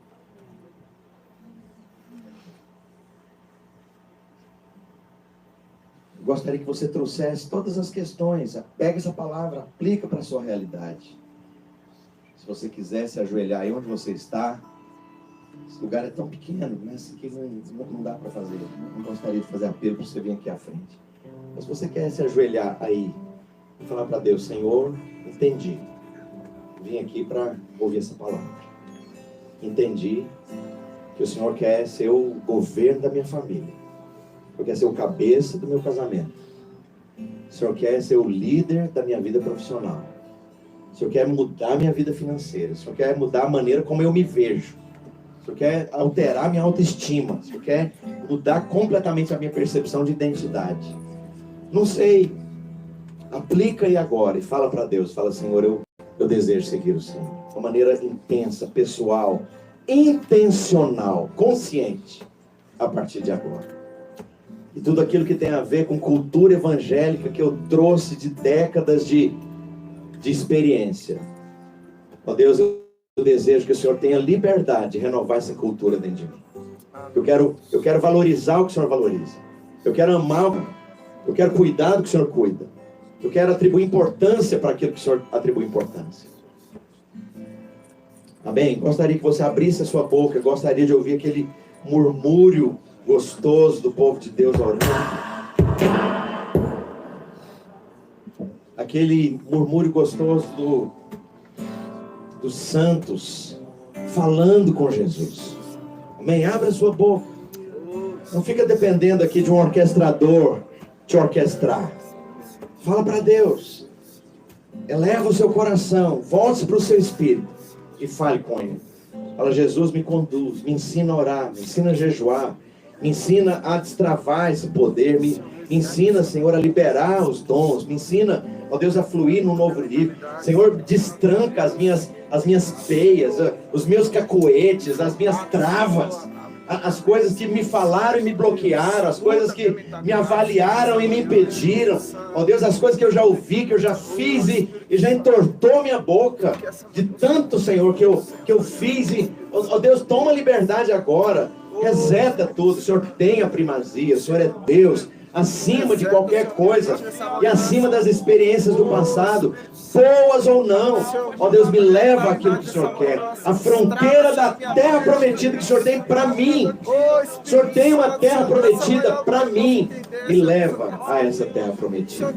Eu gostaria que você trouxesse todas as questões. Pega essa palavra, aplica para a sua realidade. Se você quiser se ajoelhar aí onde você está, esse lugar é tão pequeno, né? Isso aqui não dá para fazer. Não gostaria de fazer apelo para você vir aqui à frente. Mas se você quer se ajoelhar aí e falar para Deus, Senhor, entendi. Vim aqui para ouvir essa palavra. Entendi que o Senhor quer ser o governo da minha família. O Senhor quer ser o cabeça do meu casamento. O Senhor quer ser o líder da minha vida profissional. O Senhor quer mudar a minha vida financeira. O Senhor quer mudar a maneira como eu me vejo. O Senhor quer alterar a minha autoestima. O Senhor quer mudar completamente a minha percepção de identidade. Não sei. Aplica aí agora e fala para Deus. Fala, Senhor, eu desejo seguir o Senhor. De uma maneira intensa, pessoal, intencional, consciente, a partir de agora. E tudo aquilo que tem a ver com cultura evangélica que eu trouxe de décadas de experiência. Ó Deus, eu desejo que o Senhor tenha liberdade de renovar essa cultura dentro de mim. Eu quero valorizar o que o Senhor valoriza. Eu quero amar, eu quero cuidar do que o Senhor cuida. Eu quero atribuir importância para aquilo que o Senhor atribui importância. Amém? Gostaria que você abrisse a sua boca. Gostaria de ouvir aquele murmúrio gostoso do povo de Deus orando. Aquele murmúrio gostoso dos santos falando com Jesus. Amém? Abra a sua boca. Não fica dependendo aqui de um orquestrador te orquestrar. Fala para Deus. Eleva o seu coração. Volte para o seu espírito e fale com Ele. Fala, Jesus, me conduz, me ensina a orar, me ensina a jejuar, me ensina a destravar esse poder, me ensina, Senhor, a liberar os dons, me ensina, ó Deus, a fluir num novo nível. Senhor, destranca as minhas peias, os meus cacoetes, as minhas travas, as coisas que me falaram e me bloquearam, as coisas que me avaliaram e me impediram, ó Deus, as coisas que eu já ouvi, que eu já fiz e já entortou minha boca, de tanto, Senhor, que eu fiz, e, ó Deus, toma liberdade agora, reseta tudo, o Senhor tem a primazia, o Senhor é Deus, acima de qualquer coisa, e acima das experiências do passado, boas ou não, ó Deus, me leva àquilo que o Senhor quer, a fronteira da terra prometida que o Senhor tem para mim. O Senhor tem uma terra prometida para mim, me leva a essa terra prometida.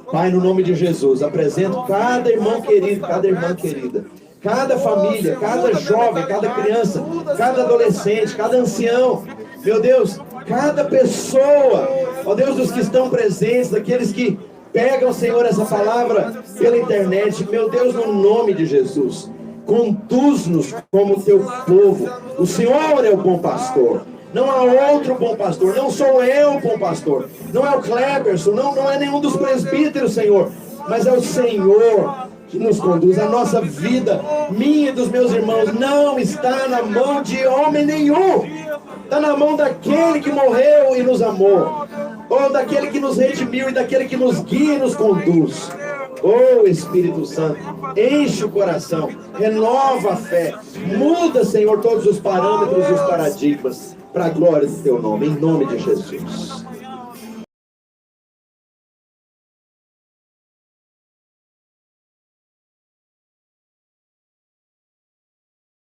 Pai, no nome de Jesus, apresento cada irmão querido, cada irmã querida, cada família, cada jovem, cada criança, cada adolescente, cada ancião, meu Deus, cada pessoa, ó Deus, dos que estão presentes, daqueles que pegam, Senhor, essa palavra pela internet, meu Deus, no nome de Jesus, conduz-nos como teu povo. O Senhor é o bom pastor, não há outro bom pastor, não sou eu o bom pastor, não é o Kleberson, não é nenhum dos presbíteros, Senhor, mas é o Senhor que nos conduz. A nossa vida, minha e dos meus irmãos, não está na mão de homem nenhum, está na mão daquele que morreu e nos amou, ou daquele que nos redimiu e daquele que nos guia e nos conduz. Oh Espírito Santo, enche o coração, renova a fé, muda, Senhor, todos os parâmetros e os paradigmas para a glória do teu nome, em nome de Jesus.